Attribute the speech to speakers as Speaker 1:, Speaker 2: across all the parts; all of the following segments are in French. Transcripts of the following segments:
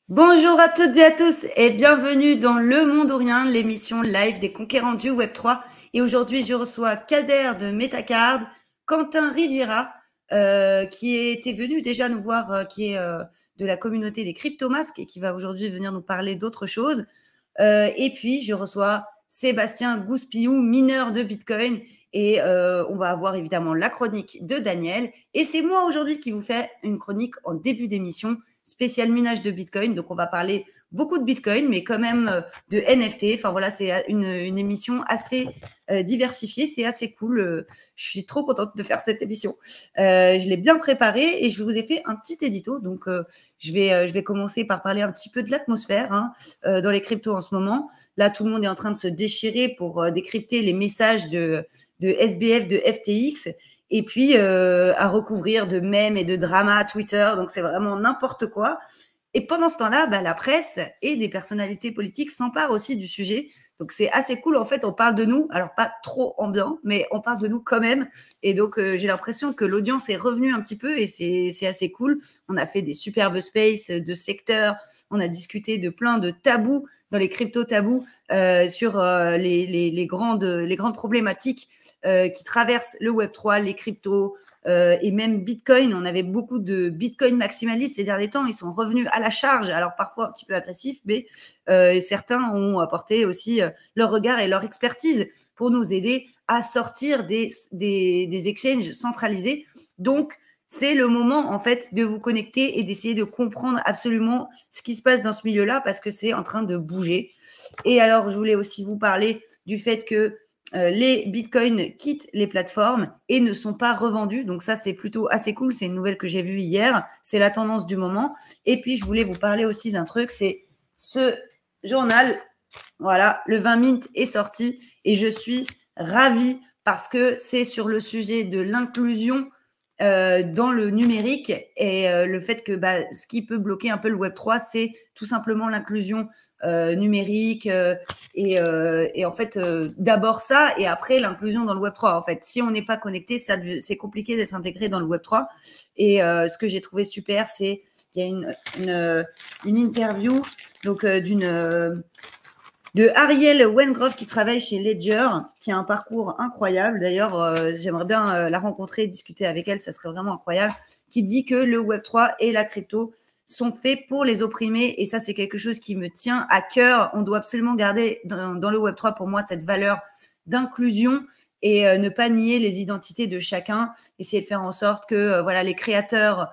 Speaker 1: Bonjour à toutes et à tous et bienvenue dans Le Monde ou Rien, l'émission live des conquérants du Web3. Et aujourd'hui, je reçois Kader de Metacard, Quentin Riviera, qui était venu déjà nous voir, qui est de la communauté des cryptomasques et qui va aujourd'hui venir nous parler d'autres choses. Et puis, je reçois Sébastien Gouspillou, mineur de Bitcoin. Et on va avoir évidemment la chronique de Daniel. Et c'est moi aujourd'hui qui vous fais une chronique en début d'émission spéciale minage de Bitcoin. Donc, on va parler beaucoup de Bitcoin, mais quand même de NFT. Enfin, voilà, c'est une émission assez diversifiée. C'est assez cool. Je suis trop contente de faire cette émission. Je l'ai bien préparée et je vous ai fait un petit édito. Donc, je vais commencer par parler un petit peu de l'atmosphère dans les cryptos en ce moment. Là, tout le monde est en train de se déchirer pour décrypter les messages de SBF, de FTX, et puis à recouvrir de mèmes et de drama Twitter. Donc, c'est vraiment n'importe quoi. Et pendant ce temps-là, la presse et des personnalités politiques s'emparent aussi du sujet. Donc, c'est assez cool. En fait, on parle de nous. Alors, pas trop en bien, mais on parle de nous quand même. Et donc, j'ai l'impression que l'audience est revenue un petit peu et c'est assez cool. On a fait des superbes spaces de secteurs. On a discuté de plein de tabous dans les crypto-tabous sur les grandes problématiques qui traversent le Web3, les cryptos et même Bitcoin. On avait beaucoup de Bitcoin maximalistes ces derniers temps. Ils sont revenus à la charge, alors parfois un petit peu agressifs, mais certains ont apporté aussi leur regard et leur expertise pour nous aider à sortir des exchanges centralisés. Donc, c'est le moment, en fait, de vous connecter et d'essayer de comprendre absolument ce qui se passe dans ce milieu-là parce que c'est en train de bouger. Et alors, je voulais aussi vous parler du fait que les bitcoins quittent les plateformes et ne sont pas revendus. Donc ça, c'est plutôt assez cool. C'est une nouvelle que j'ai vue hier. C'est la tendance du moment. Et puis, je voulais vous parler aussi d'un truc. C'est ce journal. Voilà, le 20 Mint est sorti et je suis ravie parce que c'est sur le sujet de l'inclusion dans le numérique et le fait que ce qui peut bloquer un peu le Web3, c'est tout simplement l'inclusion numérique et en fait, d'abord ça et après l'inclusion dans le Web3. En fait, si on n'est pas connecté, c'est compliqué d'être intégré dans le Web3. Et ce que j'ai trouvé super, c'est il y a une interview donc de Ariel Wengroff qui travaille chez Ledger, qui a un parcours incroyable. D'ailleurs, j'aimerais bien la rencontrer et discuter avec elle, ça serait vraiment incroyable, qui dit que le Web3 et la crypto sont faits pour les opprimés. Et ça, c'est quelque chose qui me tient à cœur. On doit absolument garder dans le Web3, pour moi, cette valeur d'inclusion et ne pas nier les identités de chacun, essayer de faire en sorte que voilà, les créateurs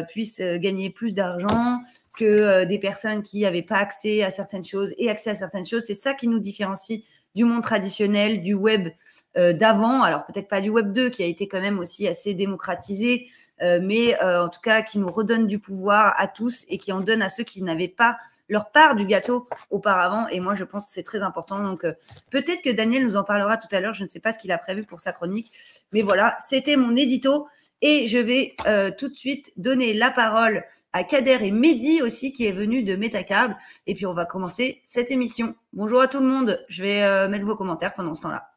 Speaker 1: puissent gagner plus d'argent, que des personnes qui n'avaient pas accès à certaines choses aient accès à certaines choses. C'est ça qui nous différencie du monde traditionnel, du web d'avant. Alors peut-être pas du web 2 qui a été quand même aussi assez démocratisé, mais en tout cas qui nous redonne du pouvoir à tous et qui en donne à ceux qui n'avaient pas leur part du gâteau auparavant. Et moi, je pense que c'est très important. Donc peut-être que Daniel nous en parlera tout à l'heure. Je ne sais pas ce qu'il a prévu pour sa chronique. Mais voilà, c'était mon édito. Et je vais tout de suite donner la parole à Kader et Mehdi aussi, qui est venu de Metacard. Et puis, on va commencer cette émission. Bonjour à tout le monde. Je vais mettre vos commentaires pendant ce temps-là.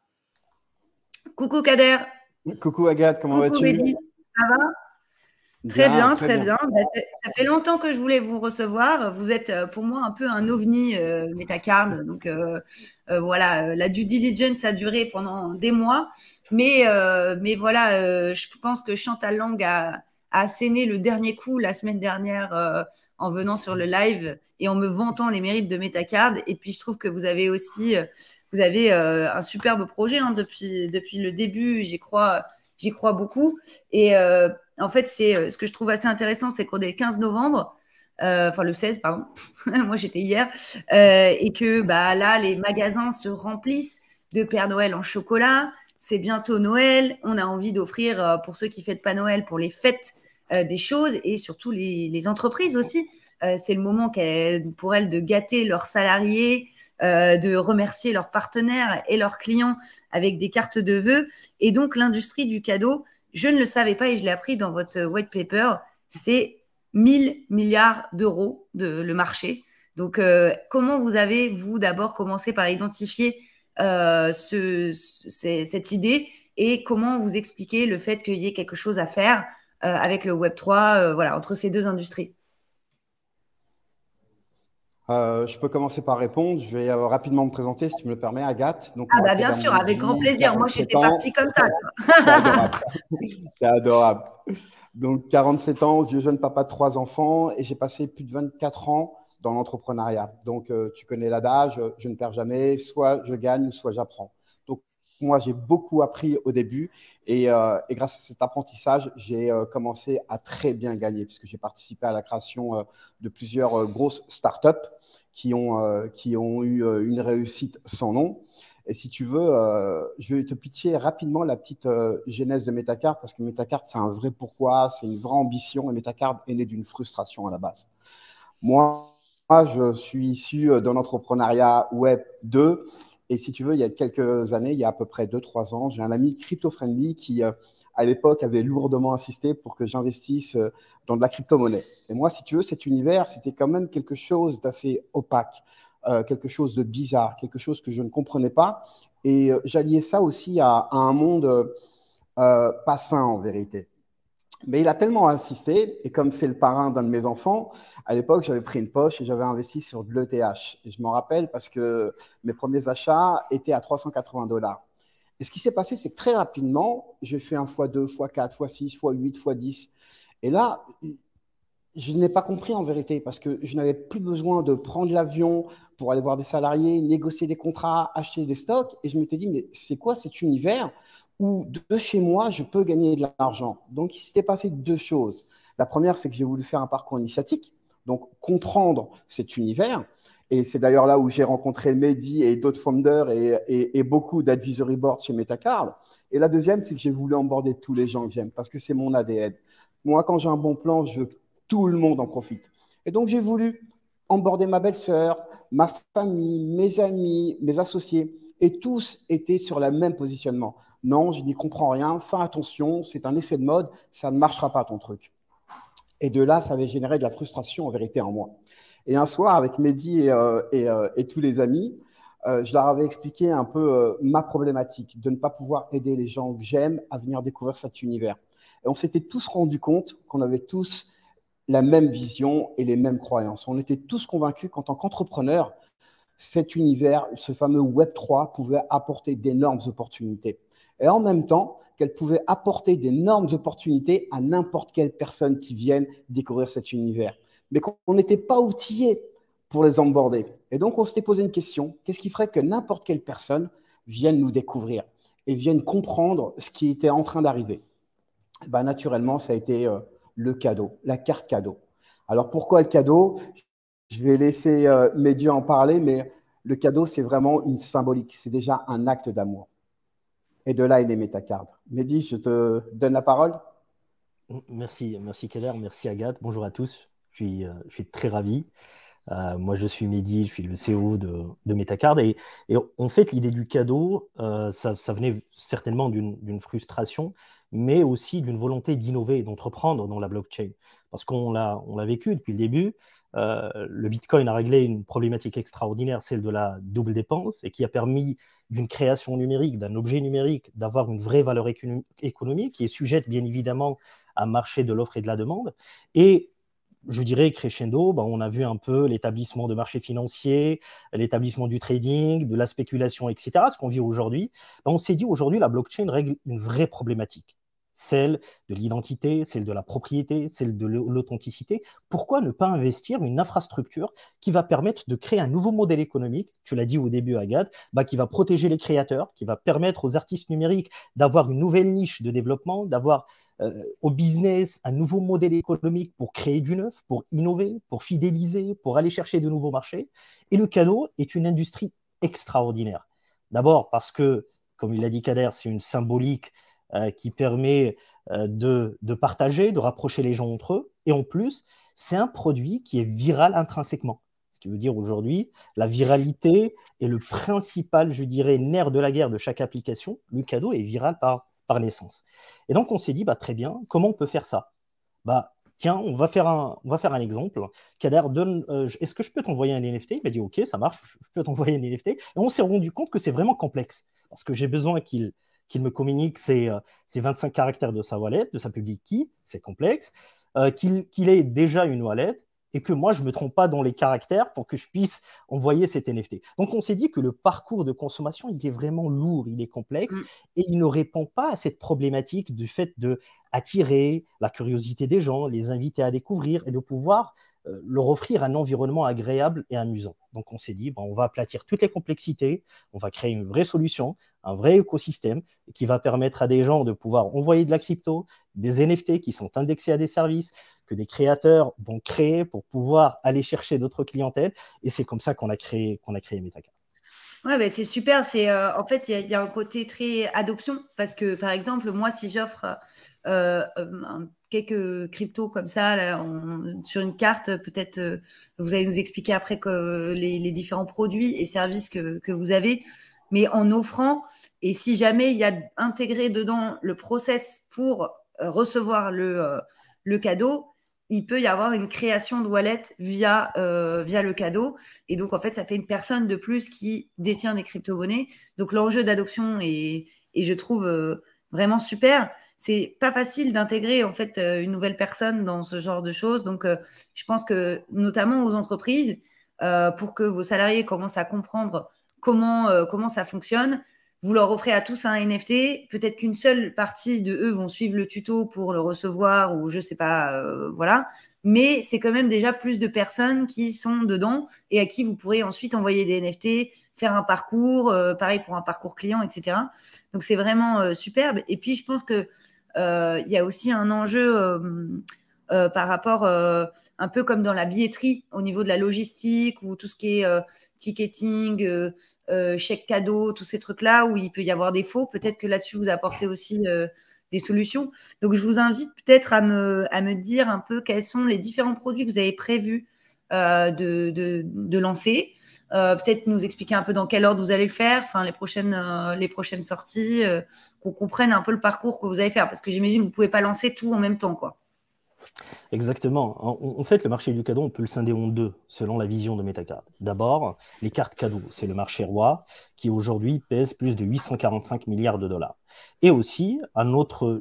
Speaker 1: Coucou Kader.
Speaker 2: Coucou Agathe, comment
Speaker 1: Coucou
Speaker 2: vas-tu?
Speaker 1: Mehdi. Ça va? Très
Speaker 2: Bien,
Speaker 1: bien,
Speaker 2: très
Speaker 1: très
Speaker 2: bien.
Speaker 1: bien. Ça fait longtemps que je voulais vous recevoir. Vous êtes pour moi un peu un ovni Metacard. Donc voilà, la due diligence a duré pendant des mois, mais voilà, je pense que Chantal Lang a asséné le dernier coup la semaine dernière en venant sur le live et en me vantant les mérites de Metacard. Et puis je trouve que vous avez aussi vous avez un superbe projet depuis le début. J'y crois beaucoup. Et en fait, c'est ce que je trouve assez intéressant, c'est qu'on est le 15 novembre, enfin le 16, pardon, moi j'étais hier, et que là, les magasins se remplissent de Père Noël en chocolat. C'est bientôt Noël. On a envie d'offrir, pour ceux qui fêtent pas Noël, pour les fêtes, des choses et surtout les entreprises aussi. C'est le moment pour elles de gâter leurs salariés, de remercier leurs partenaires et leurs clients avec des cartes de vœux. Et donc, l'industrie du cadeau, je ne le savais pas et je l'ai appris dans votre white paper, c'est 1000 milliards d'euros le marché. Donc, comment vous avez, vous, d'abord commencé par identifier cette idée et comment vous expliquez le fait qu'il y ait quelque chose à faire avec le Web3, voilà, entre ces deux industries?
Speaker 2: Je peux commencer par répondre. Je vais rapidement me présenter, si tu me le permets, Agathe. Donc,
Speaker 1: Ah
Speaker 2: moi,
Speaker 1: bah bien
Speaker 2: Kader
Speaker 1: sûr, avec grand
Speaker 2: Mehdi,
Speaker 1: plaisir. Moi,
Speaker 2: 47
Speaker 1: j'étais
Speaker 2: ans.
Speaker 1: partie comme ça,
Speaker 2: C'est
Speaker 1: quoi.
Speaker 2: adorable. C'est adorable. Donc, 47 ans, vieux jeune papa de 3 enfants, et j'ai passé plus de 24 ans dans l'entrepreneuriat. Donc, tu connais l'adage, je ne perds jamais, soit je gagne, ou soit j'apprends. Donc, moi, j'ai beaucoup appris au début, et grâce à cet apprentissage, j'ai commencé à très bien gagner, puisque j'ai participé à la création de plusieurs grosses startups qui ont eu une réussite sans nom. Et si tu veux, je vais te pitcher rapidement la petite genèse de Metacard, parce que Metacard, c'est un vrai pourquoi, c'est une vraie ambition, et Metacard est né d'une frustration à la base. Moi, je suis issu d'un entrepreneuriat Web 2, et si tu veux, il y a quelques années, il y a à peu près 2-3 ans, j'ai un ami crypto-friendly qui, à l'époque, avait lourdement insisté pour que j'investisse dans de la crypto-monnaie. Et moi, si tu veux, cet univers, c'était quand même quelque chose d'assez opaque, quelque chose de bizarre, quelque chose que je ne comprenais pas. Et j'alliais ça aussi à un monde pas sain en vérité. Mais il a tellement insisté, et comme c'est le parrain d'un de mes enfants, à l'époque, j'avais pris une poche et j'avais investi sur de l'ETH. Et je m'en rappelle parce que mes premiers achats étaient à 380 $. Et ce qui s'est passé, c'est que très rapidement, j'ai fait un x2, x4, x6, x8, x10. Et là, je n'ai pas compris en vérité parce que je n'avais plus besoin de prendre l'avion pour aller voir des salariés, négocier des contrats, acheter des stocks. Et je m'étais dit, mais c'est quoi cet univers où de chez moi, je peux gagner de l'argent? Donc, il s'était passé deux choses. La première, c'est que j'ai voulu faire un parcours initiatique, donc comprendre cet univers. Et c'est d'ailleurs là où j'ai rencontré Mehdi et d'autres founders et beaucoup d'advisory boards chez Metacard. Et la deuxième, c'est que j'ai voulu emborder tous les gens que j'aime parce que c'est mon ADN. Moi, quand j'ai un bon plan, je veux que tout le monde en profite. Et donc, j'ai voulu emborder ma belle-sœur, ma famille, mes amis, mes associés. Et tous étaient sur le même positionnement. Non, je n'y comprends rien. Fais attention, c'est un effet de mode. Ça ne marchera pas ton truc. Et de là, ça avait généré de la frustration en vérité en moi. Et un soir, avec Mehdi et tous les amis, je leur avais expliqué un peu ma problématique de ne pas pouvoir aider les gens que j'aime à venir découvrir cet univers. Et on s'était tous rendu compte qu'on avait tous la même vision et les mêmes croyances. On était tous convaincus qu'en tant qu'entrepreneur, cet univers, ce fameux Web3, pouvait apporter d'énormes opportunités. Et en même temps, qu'elle pouvait apporter d'énormes opportunités à n'importe quelle personne qui vienne découvrir cet univers. Mais qu'on n'était pas outillé pour les emborder. Et donc, on s'était posé une question. Qu'est-ce qui ferait que n'importe quelle personne vienne nous découvrir et vienne comprendre ce qui était en train d'arriver? Ben, naturellement, ça a été le cadeau, la carte cadeau. Alors, pourquoi le cadeau? Je vais laisser Mehdi en parler, mais le cadeau, c'est vraiment une symbolique. C'est déjà un acte d'amour. Et de là est né Metacard. Mehdi, je te donne la parole.
Speaker 3: Merci Kader, merci Agathe. Bonjour à tous. Je suis très ravi. Moi, je suis Mehdi, je suis le CEO de Metacard. Et en fait, l'idée du cadeau, ça venait certainement d'une frustration, mais aussi d'une volonté d'innover et d'entreprendre dans la blockchain. Parce on l'a vécu depuis le début. Le Bitcoin a réglé une problématique extraordinaire, celle de la double dépense, et qui a permis d'une création numérique, d'un objet numérique, d'avoir une vraie valeur économique qui est sujette bien évidemment à un marché de l'offre et de la demande. Et je dirais crescendo, on a vu un peu l'établissement de marchés financiers, l'établissement du trading, de la spéculation, etc. Ce qu'on vit aujourd'hui, on s'est dit aujourd'hui la blockchain règle une vraie problématique, celle de l'identité, celle de la propriété, celle de l'authenticité. Pourquoi ne pas investir une infrastructure qui va permettre de créer un nouveau modèle économique, tu l'as dit au début Agathe, qui va protéger les créateurs, qui va permettre aux artistes numériques d'avoir une nouvelle niche de développement, d'avoir au business un nouveau modèle économique pour créer du neuf, pour innover, pour fidéliser, pour aller chercher de nouveaux marchés. Et le cadeau est une industrie extraordinaire. D'abord parce que, comme il a dit Kader, c'est une symbolique qui permet de partager, de rapprocher les gens entre eux. Et en plus, c'est un produit qui est viral intrinsèquement. Ce qui veut dire aujourd'hui, la viralité est le principal, je dirais, nerf de la guerre de chaque application. Le cadeau est viral par naissance. Et donc, on s'est dit, très bien, comment on peut faire ça? Tiens, on va faire un exemple. Kader, est-ce que je peux t'envoyer un NFT? Il m'a dit, OK, ça marche, je peux t'envoyer un NFT. Et on s'est rendu compte que c'est vraiment complexe, parce que j'ai besoin qu'il me communique ses 25 caractères de sa wallet, de sa public key, c'est complexe, qu'il ait déjà une wallet, et que moi, je ne me trompe pas dans les caractères pour que je puisse envoyer cet NFT. Donc, on s'est dit que le parcours de consommation, il est vraiment lourd, il est complexe, et il ne répond pas à cette problématique du fait d'attirer la curiosité des gens, les inviter à découvrir et de pouvoir leur offrir un environnement agréable et amusant. Donc, on s'est dit, on va aplatir toutes les complexités, on va créer une vraie solution, un vrai écosystème qui va permettre à des gens de pouvoir envoyer de la crypto, des NFT qui sont indexés à des services, que des créateurs vont créer pour pouvoir aller chercher d'autres clientèles. Et c'est comme ça qu'on a créé Metacard.
Speaker 1: Ouais, ben c'est super. En fait, il y a un côté très adoption parce que, par exemple, moi, si j'offre quelques cryptos comme ça là, sur une carte, peut-être vous allez nous expliquer après que les différents produits et services que vous avez, mais en offrant, et si jamais il y a intégré dedans le process pour recevoir le cadeau, il peut y avoir une création de wallet via le cadeau. Et donc, en fait, ça fait une personne de plus qui détient des crypto-monnaies. Donc, l'enjeu d'adoption est je trouve, vraiment super. C'est pas facile d'intégrer, en fait, une nouvelle personne dans ce genre de choses. Donc, je pense que, notamment aux entreprises, pour que vos salariés commencent à comprendre comment ça fonctionne, vous leur offrez à tous un NFT. Peut-être qu'une seule partie de eux vont suivre le tuto pour le recevoir ou je sais pas, voilà. Mais c'est quand même déjà plus de personnes qui sont dedans et à qui vous pourrez ensuite envoyer des NFT, faire un parcours, pareil pour un parcours client, etc. Donc c'est vraiment superbe. Et puis je pense que il y a aussi un enjeu par rapport un peu comme dans la billetterie au niveau de la logistique ou tout ce qui est ticketing, chèque cadeau, tous ces trucs-là où il peut y avoir des faux. Peut-être que là-dessus, vous apportez aussi des solutions. Donc, je vous invite peut-être à me dire un peu quels sont les différents produits que vous avez prévus de lancer. Peut-être nous expliquer un peu dans quel ordre vous allez le faire, enfin les prochaines sorties, qu'on comprenne un peu le parcours que vous allez faire. Parce que j'imagine que vous ne pouvez pas lancer tout en même temps, quoi.
Speaker 3: Exactement. En fait, le marché du cadeau, on peut le scinder en deux, selon la vision de Metacard. D'abord, les cartes cadeaux, c'est le marché roi qui aujourd'hui pèse plus de 845 milliards de dollars. Et aussi, un autre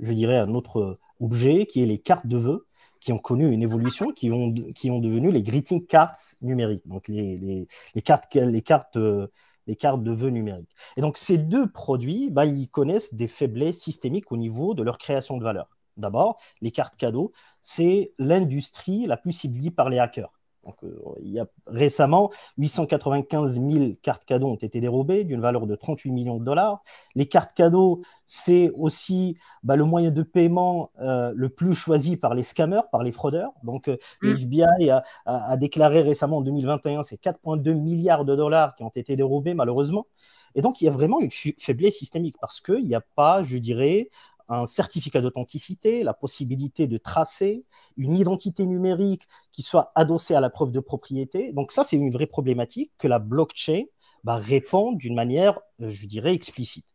Speaker 3: objet qui est les cartes de vœux, qui ont connu une évolution, qui ont devenu les greeting cards numériques, donc les cartes de vœux numériques. Et donc, ces deux produits, ils connaissent des faiblesses systémiques au niveau de leur création de valeur. D'abord, les cartes cadeaux, c'est l'industrie la plus ciblée par les hackers. Donc, il y a récemment 895 000 cartes cadeaux ont été dérobées d'une valeur de 38 millions de dollars. Les cartes cadeaux, c'est aussi le moyen de paiement le plus choisi par les scammers, par les fraudeurs. Donc, le FBI a déclaré récemment en 2021, c'est 4,2 milliards de dollars qui ont été dérobés malheureusement. Et donc, il y a vraiment une faiblesse systémique parce qu'il n'y a pas, je dirais, un certificat d'authenticité, la possibilité de tracer, une identité numérique qui soit adossée à la preuve de propriété. Donc ça, c'est une vraie problématique que la blockchain répond d'une manière, je dirais, explicite.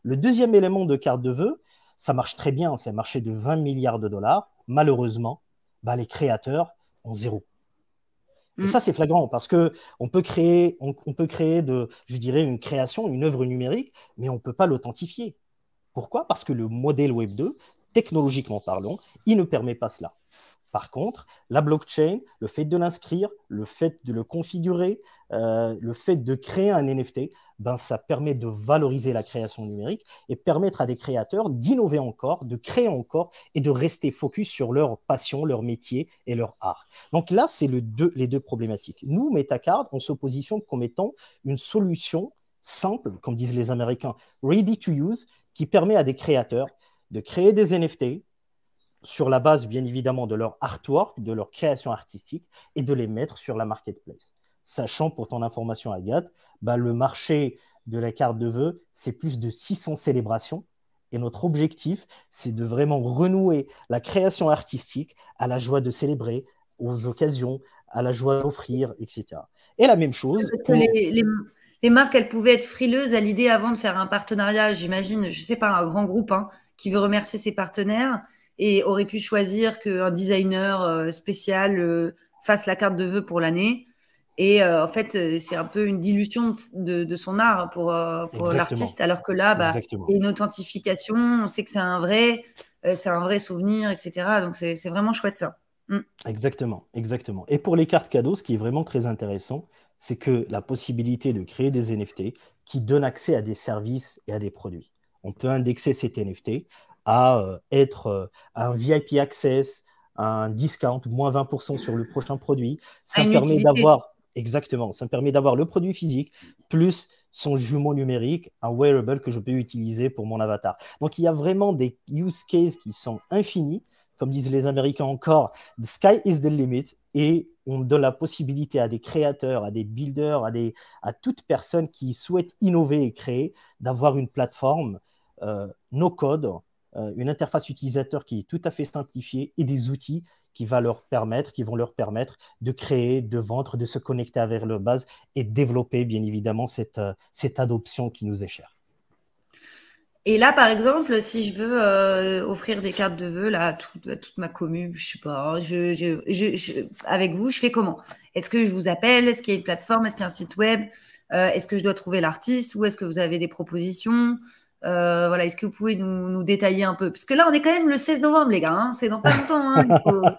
Speaker 3: Le deuxième élément de carte de vœux, ça marche très bien, c'est un marché de 20 milliards de dollars. Malheureusement, les créateurs ont zéro. Et ça, c'est flagrant parce qu'on peut créer, une création, une œuvre numérique, mais on ne peut pas l'authentifier. Pourquoi ? Parce que le modèle Web 2, technologiquement parlant, il ne permet pas cela. Par contre, la blockchain, le fait de l'inscrire, le fait de le configurer, le fait de créer un NFT, ça permet de valoriser la création numérique et permettre à des créateurs d'innover encore, de créer encore et de rester focus sur leur passion, leur métier et leur art. Donc là, c'est les deux problématiques. Nous, Metacard, on se positionne comme étant une solution simple, comme disent les Américains, ready to use, qui permet à des créateurs de créer des NFT sur la base, bien évidemment, de leur artwork, de leur création artistique, et de les mettre sur la marketplace. Sachant, pour ton information, Agathe, le marché de la carte de vœux, c'est plus de 600 célébrations. Et notre objectif, c'est de vraiment renouer la création artistique à la joie de célébrer, aux occasions, à la joie d'offrir, etc. Et la même chose
Speaker 1: pour... Les marques, elles pouvaient être frileuses à l'idée avant de faire un partenariat, j'imagine, je sais pas, un grand groupe qui veut remercier ses partenaires et aurait pu choisir qu'un designer spécial fasse la carte de vœux pour l'année. Et en fait, c'est un peu une dilution de son art pour l'artiste, alors que là, il y a une authentification, on sait que c'est un vrai souvenir, etc. Donc, c'est vraiment chouette ça. Mm.
Speaker 3: Exactement, exactement. Et pour les cartes cadeaux, ce qui est vraiment très intéressant, c'est que la possibilité de créer des NFT qui donnent accès à des services et à des produits. On peut indexer cet NFT à être un VIP Access, un discount, moins 20% sur le prochain produit.
Speaker 1: À
Speaker 3: Ça me
Speaker 1: une
Speaker 3: permet
Speaker 1: utilité.
Speaker 3: d'avoir, exactement, ça me permet d'avoir le produit physique plus son jumeau numérique, un wearable que je peux utiliser pour mon avatar. Donc il y a vraiment des use cases qui sont infinis. Comme disent les Américains encore, the sky is the limit, et on donne la possibilité à des créateurs, à des builders, à toute personne qui souhaite innover et créer, d'avoir une plateforme no code, une interface utilisateur qui est tout à fait simplifiée et des outils qui vont leur permettre de créer, de vendre, de se connecter avec leur base et développer bien évidemment cette adoption qui nous est chère.
Speaker 1: Et là, par exemple, si je veux offrir des cartes de vœux là, à toute ma commune, je sais pas, hein, avec vous, je fais comment? Est-ce que je vous appelle? Est-ce qu'il y a une plateforme? Est-ce qu'il y a un site web? Est-ce que je dois trouver l'artiste? Ou est-ce que vous avez des propositions? Voilà, est-ce que vous pouvez nous détailler un peu? Parce que là, on est quand même le 16 novembre, les gars, hein, c'est dans pas longtemps. Hein,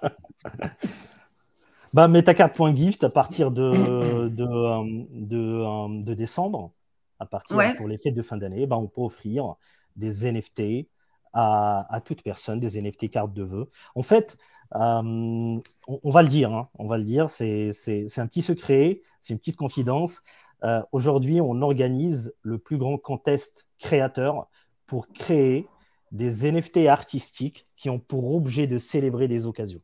Speaker 3: Bah, Metacard.gift à partir de décembre,
Speaker 1: Ouais.
Speaker 3: pour les fêtes de fin d'année, bah, on peut offrir des NFT à toute personne, des NFT cartes de vœux. En fait, on va le dire, hein, c'est un petit secret, c'est une petite confidence. Aujourd'hui, on organise le plus grand contest créateur pour créer des NFT artistiques qui ont pour objet de célébrer des occasions.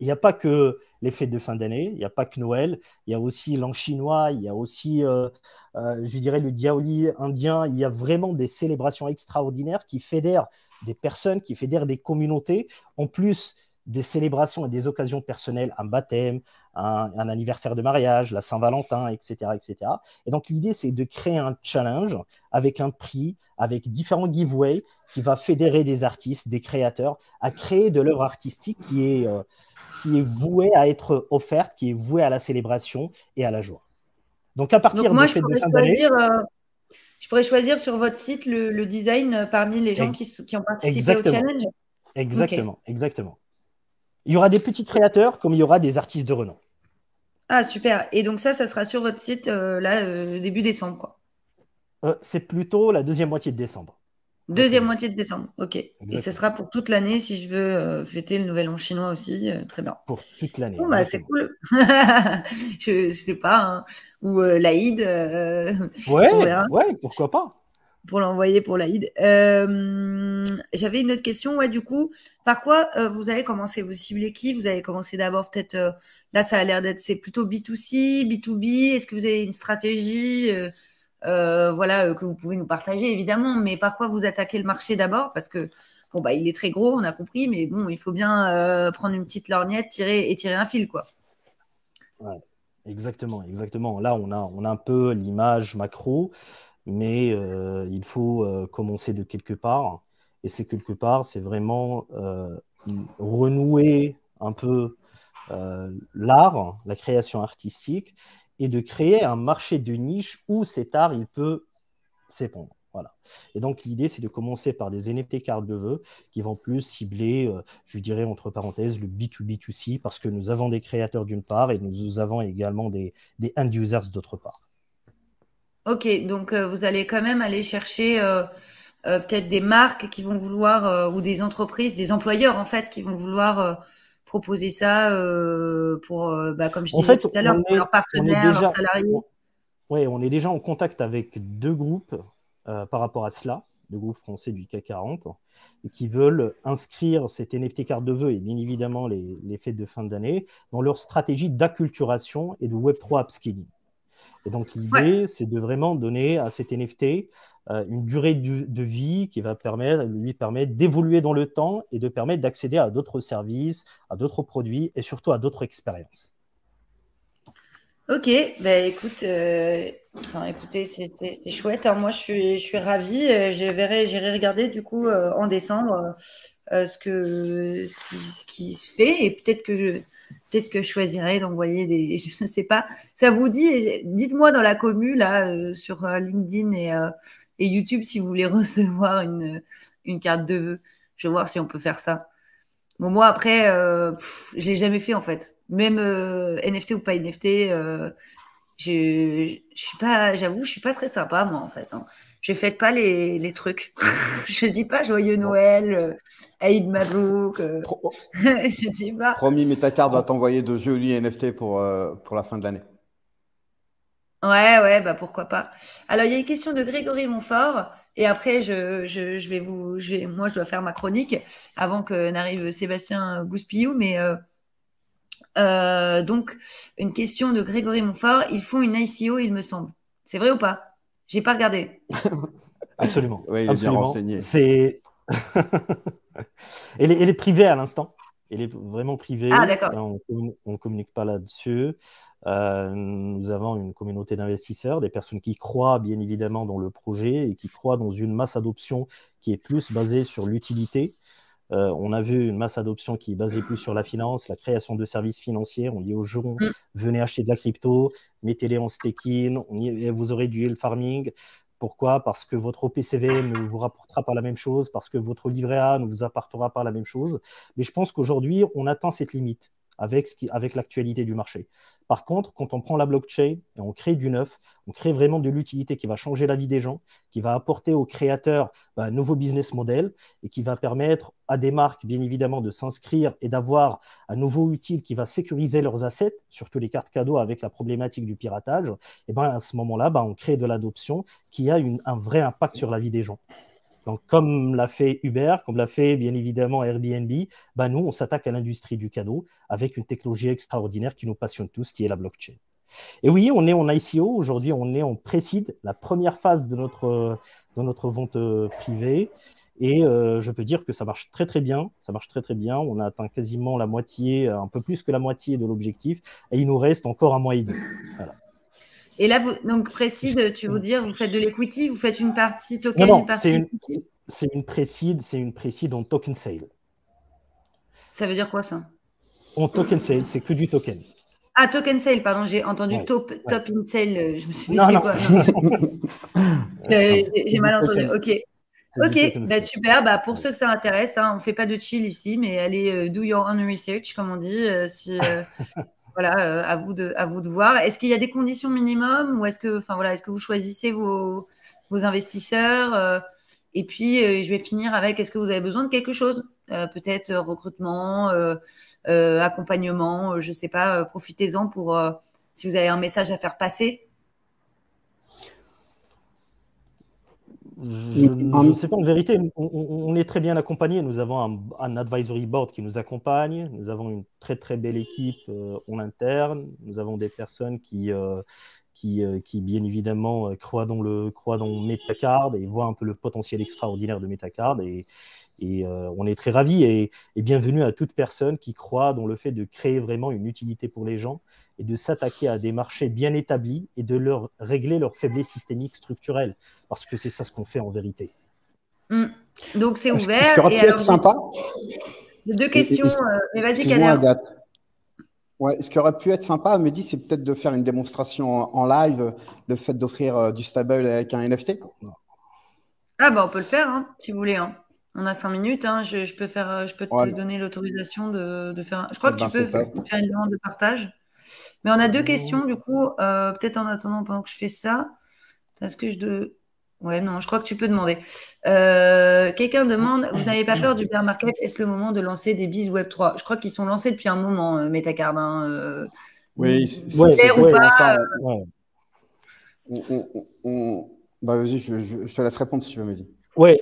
Speaker 3: Il n'y a pas que les fêtes de fin d'année, il n'y a pas que Noël, il y a aussi l'an chinois, il y a aussi, je dirais, le Diwali indien. Il y a vraiment des célébrations extraordinaires qui fédèrent des personnes, qui fédèrent des communautés, en plus des célébrations et des occasions personnelles, un baptême, un anniversaire de mariage, la Saint-Valentin, etc., etc. Et donc, l'idée, c'est de créer un challenge avec un prix, avec différents giveaways qui va fédérer des artistes, des créateurs, à créer de l'œuvre artistique qui est vouée à être offerte, qui est vouée à la célébration et à la joie. Donc, à
Speaker 1: Donc
Speaker 3: partir
Speaker 1: moi,
Speaker 3: des fêtes de fin d'année,
Speaker 1: je pourrais choisir sur votre site le design parmi les gens qui ont participé au
Speaker 3: exactement,
Speaker 1: challenge. Ok.
Speaker 3: exactement, exactement. Il y aura des petits créateurs comme il y aura des artistes de renom.
Speaker 1: Ah, super. Et donc ça sera sur votre site là, début décembre, quoi.
Speaker 3: C'est plutôt la deuxième moitié de décembre, pour tout
Speaker 1: Deuxième
Speaker 3: dire.
Speaker 1: moitié de décembre. Ok. Et ce
Speaker 3: Exactement.
Speaker 1: sera pour toute l'année si je veux fêter le Nouvel An chinois aussi. Très bien.
Speaker 3: Pour toute l'année,
Speaker 1: Bon, bah, c'est
Speaker 3: exactement.
Speaker 1: cool. Je sais pas, hein. Ou l'Aïd, on
Speaker 3: Ouais,
Speaker 1: verra.
Speaker 3: ouais, pourquoi pas.
Speaker 1: Pour l'envoyer pour l'Aïd. J'avais une autre question. Ouais, du coup, par quoi vous avez commencé? Vous ciblez qui? Vous avez commencé d'abord peut-être, là, ça a l'air d'être, c'est plutôt B2C, B2B. Est-ce que vous avez une stratégie voilà, que vous pouvez nous partager, évidemment, mais par quoi vous attaquez le marché d'abord? Parce que, bon, bah, il est très gros, on a compris, mais bon, il faut bien prendre une petite lorgnette, tirer un fil, quoi.
Speaker 3: Ouais, exactement, exactement. Là, on a un peu l'image macro, mais il faut commencer de quelque part. Et c'est quelque part, c'est vraiment renouer un peu l'art, la création artistique, et de créer un marché de niche où cet art, il peut s'épandre. Voilà. Et donc, l'idée, c'est de commencer par des NFT cartes de vœux qui vont plus cibler, je dirais, entre parenthèses, le B2B2C, parce que nous avons des créateurs d'une part et nous avons également des end-users d'autre part.
Speaker 1: Ok, donc vous allez quand même aller chercher peut-être des marques qui vont vouloir, ou des entreprises, des employeurs en fait, qui vont vouloir proposer ça pour, bah, comme je
Speaker 3: En
Speaker 1: disais
Speaker 3: fait,
Speaker 1: tout à l'heure, pour leurs
Speaker 3: on est
Speaker 1: partenaires, leurs
Speaker 3: déjà,
Speaker 1: salariés.
Speaker 3: ouais, on est déjà en contact avec deux groupes par rapport à cela, deux groupes français du CAC 40, et qui veulent inscrire cette NFT carte de vœux et bien évidemment les fêtes de fin d'année dans leur stratégie d'acculturation et de Web3 upskilling. Et donc,
Speaker 1: Ouais.
Speaker 3: l'idée, c'est de vraiment donner à cet NFT une durée de vie qui va lui permettre d'évoluer dans le temps et de permettre d'accéder à d'autres services, à d'autres produits et surtout à d'autres expériences.
Speaker 1: Ok, bah écoute, enfin écoutez, c'est chouette, hein. Moi, je suis ravie. J'irai regarder du coup en décembre ce qui se fait et peut-être que je choisirai d'envoyer des, je ne sais pas. Ça vous dit, dites-moi dans la commu là sur LinkedIn et YouTube si vous voulez recevoir une carte de vœux. Je vais voir si on peut faire ça. Bon, moi, après, je l'ai jamais fait, en fait. Même NFT ou pas NFT, je suis pas, j'avoue, je suis pas très sympa, moi, en fait. Hein. Je fête pas les trucs. Je dis pas joyeux
Speaker 2: Bon.
Speaker 1: Noël, Aïd Mabrouk.
Speaker 2: Pro-
Speaker 1: Je dis pas.
Speaker 2: Promis, Metacard va t'envoyer de jolis NFT pour la fin de l'année.
Speaker 1: Ouais, bah pourquoi pas. Alors, il y a une question de Grégory Montfort, et après, moi, je dois faire ma chronique avant que n'arrive Sébastien Gouspillou, mais donc, une question de Grégory Montfort. Ils font une ICO, il me semble. C'est vrai ou pas? J'ai pas regardé.
Speaker 3: Absolument.
Speaker 2: Oui, il est bien
Speaker 3: Absolument.
Speaker 2: renseigné.
Speaker 3: Elle est privée à l'instant. Elle est vraiment privée.
Speaker 1: Ah, d'accord.
Speaker 3: On ne communique pas là-dessus. Nous avons une communauté d'investisseurs, des personnes qui croient bien évidemment dans le projet et qui croient dans une masse adoption qui est plus basée sur l'utilité. On a vu une masse adoption qui est basée plus sur la finance, la création de services financiers. On dit aux gens, venez acheter de la crypto, mettez-les en staking, vous aurez du yield farming. Pourquoi? Parce que votre OPCV ne vous rapportera pas la même chose, parce que votre livret A ne vous apportera pas la même chose. Mais je pense qu'aujourd'hui, on atteint cette limite avec l'actualité du marché. Par contre, quand on prend la blockchain et on crée du neuf, on crée vraiment de l'utilité qui va changer la vie des gens, qui va apporter aux créateurs un nouveau business model et qui va permettre à des marques, bien évidemment, de s'inscrire et d'avoir un nouveau utile qui va sécuriser leurs assets, surtout les cartes cadeaux avec la problématique du piratage. Et ben, à ce moment-là, on crée de l'adoption qui a un vrai impact sur la vie des gens. Donc, comme l'a fait Uber, comme l'a fait bien évidemment Airbnb, nous, on s'attaque à l'industrie du cadeau avec une technologie extraordinaire qui nous passionne tous, qui est la blockchain. Et oui, on est en ICO. Aujourd'hui, on est en pré-seed, la première phase de notre vente privée. Et je peux dire que ça marche très, très bien. Ça marche très, très bien. On a atteint quasiment la moitié, un peu plus que la moitié de l'objectif. Et il nous reste encore un mois et demi. Voilà.
Speaker 1: Et là, donc précide, tu veux dire, vous faites de l'equity, vous faites une partie token,
Speaker 3: Non,
Speaker 1: une partie.
Speaker 3: c'est une pré-seed en token sale.
Speaker 1: Ça veut dire quoi ça?
Speaker 3: En token sale, c'est que du token.
Speaker 1: Ah, token sale, pardon, j'ai entendu
Speaker 3: Ouais,
Speaker 1: top in sale. Je me suis dit,
Speaker 3: non,
Speaker 1: c'est
Speaker 3: non.
Speaker 1: quoi? J'ai mal entendu. Ok, super. Pour ceux que ça intéresse, on ne fait pas de chill ici, mais allez do your own research, comme on dit. Voilà, à vous de voir. Est-ce qu'il y a des conditions minimum ou est-ce que vous choisissez vos investisseurs et puis je vais finir avec est-ce que vous avez besoin de quelque chose peut-être recrutement, accompagnement, je sais pas, profitez-en pour si vous avez un message à faire passer.
Speaker 3: Je ne sais pas, en vérité, on est très bien accompagné. Nous avons un advisory board qui nous accompagne. Nous avons une très, très belle équipe en interne. Nous avons des personnes qui bien évidemment, croient dans Metacard et voient un peu le potentiel extraordinaire de Metacard. Et on est très ravis et bienvenue à toute personne qui croit dans le fait de créer vraiment une utilité pour les gens et de s'attaquer à des marchés bien établis et de leur régler leurs faiblesses systémiques structurelles, parce que c'est ça ce qu'on fait en vérité.
Speaker 1: Donc c'est ouvert.
Speaker 2: Ce qui aurait pu être sympa.
Speaker 1: Deux questions, mais vas-y
Speaker 2: Kader.
Speaker 1: Agathe.
Speaker 2: Ouais, ce qui aurait pu être sympa, Mehdi, c'est peut-être de faire une démonstration en live, le fait d'offrir du stable avec un NFT.
Speaker 1: Ah on peut le faire si vous voulez. On a 5 minutes. Je peux te donner l'autorisation de faire. Je crois que tu peux faire une demande de partage. Mais on a deux questions du coup. Peut-être en attendant pendant que je fais ça. Est-ce que ouais, non, je crois que tu peux demander. Quelqu'un demande, vous n'avez pas peur du bear market? Est-ce le moment de lancer des BIS Web3? Je crois qu'ils sont lancés depuis un moment, Metacard.
Speaker 2: Oui,
Speaker 1: ou pas.
Speaker 2: Vas-y, je te laisse répondre si tu veux, Mehdi.
Speaker 3: Je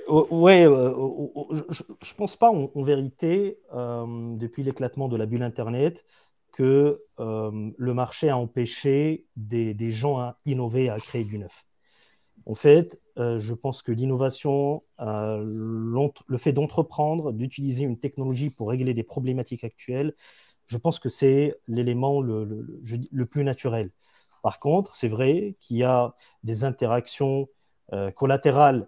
Speaker 3: pense pas en vérité, depuis l'éclatement de la bulle Internet, que le marché a empêché des gens à innover, à créer du neuf. En fait, je pense que l'innovation, le fait d'entreprendre, d'utiliser une technologie pour régler des problématiques actuelles, je pense que c'est l'élément le plus naturel. Par contre, c'est vrai qu'il y a des interactions collatérales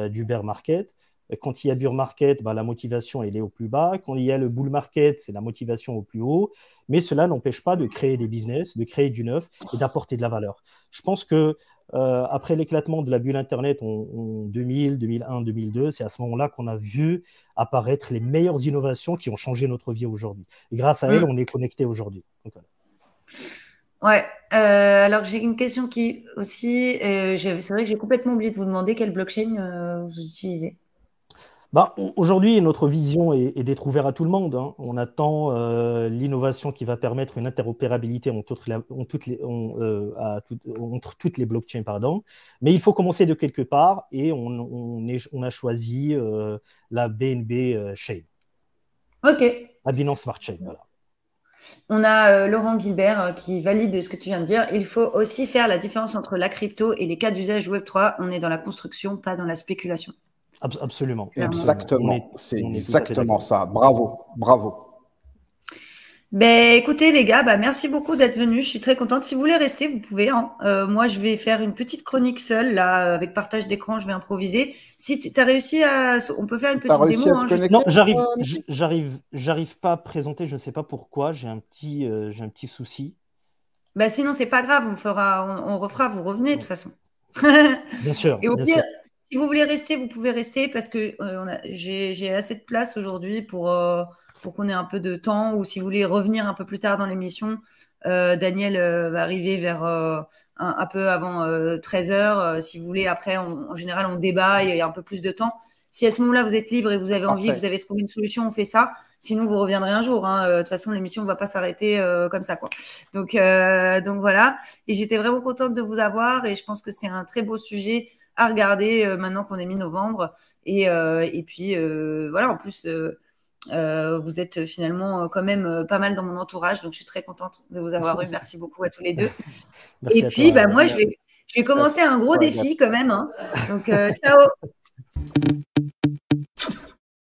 Speaker 3: du bear market. Quand il y a bear market, la motivation elle est au plus bas. Quand il y a le bull market, c'est la motivation au plus haut. Mais cela n'empêche pas de créer des business, de créer du neuf et d'apporter de la valeur. Je pense que après l'éclatement de la bulle Internet en 2000, 2001, 2002, c'est à ce moment-là qu'on a vu apparaître les meilleures innovations qui ont changé notre vie aujourd'hui. Et grâce à elles, on est connecté aujourd'hui. Donc, voilà.
Speaker 1: Ouais, alors j'ai une question qui aussi, c'est vrai que j'ai complètement oublié de vous demander quelle blockchain vous utilisez.
Speaker 3: Aujourd'hui, notre vision est d'être ouvert à tout le monde, hein. On attend l'innovation qui va permettre une interopérabilité entre toutes les blockchains, pardon. Mais il faut commencer de quelque part et on a choisi la BNB Chain.
Speaker 1: Ok.
Speaker 3: La Binance Smart Chain, voilà.
Speaker 1: On a Laurent Gilbert qui valide ce que tu viens de dire. Il faut aussi faire la différence entre la crypto et les cas d'usage Web3. On est dans la construction, pas dans la spéculation.
Speaker 3: Absolument.
Speaker 2: Exactement. C'est exactement ça. Bravo. Bravo.
Speaker 1: Ben, écoutez, les gars, merci beaucoup d'être venus. Je suis très contente. Si vous voulez rester, vous pouvez, hein. Moi, je vais faire une petite chronique seule, là, avec partage d'écran. Je vais improviser. Si tu as réussi on peut faire une petite démo.
Speaker 2: Hein,
Speaker 3: non, j'arrive pas à présenter. Je ne sais pas pourquoi. J'ai un petit souci.
Speaker 1: Sinon, c'est pas grave. On refera. Vous revenez de toute façon.
Speaker 3: Bien sûr.
Speaker 1: Et au pire, si vous voulez rester, vous pouvez rester parce que j'ai assez de place aujourd'hui pour qu'on ait un peu de temps, ou si vous voulez revenir un peu plus tard dans l'émission, Daniel va arriver vers un peu avant 13h. Si vous voulez, après, en général, on débat, il y a un peu plus de temps. Si à ce moment-là, vous êtes libre et vous avez envie, vous avez trouvé une solution, on fait ça. Sinon, vous reviendrez un jour, hein. De toute façon, l'émission ne va pas s'arrêter comme ça, quoi. Donc voilà. Et j'étais vraiment contente de vous avoir et je pense que c'est un très beau sujet à regarder maintenant qu'on est mi-novembre. Et puis, voilà, en plus, vous êtes finalement quand même pas mal dans mon entourage, donc je suis très contente de vous avoir eu. Merci beaucoup à tous les deux. Et puis, moi, je vais commencer un gros défi quand même, hein. Donc, ciao.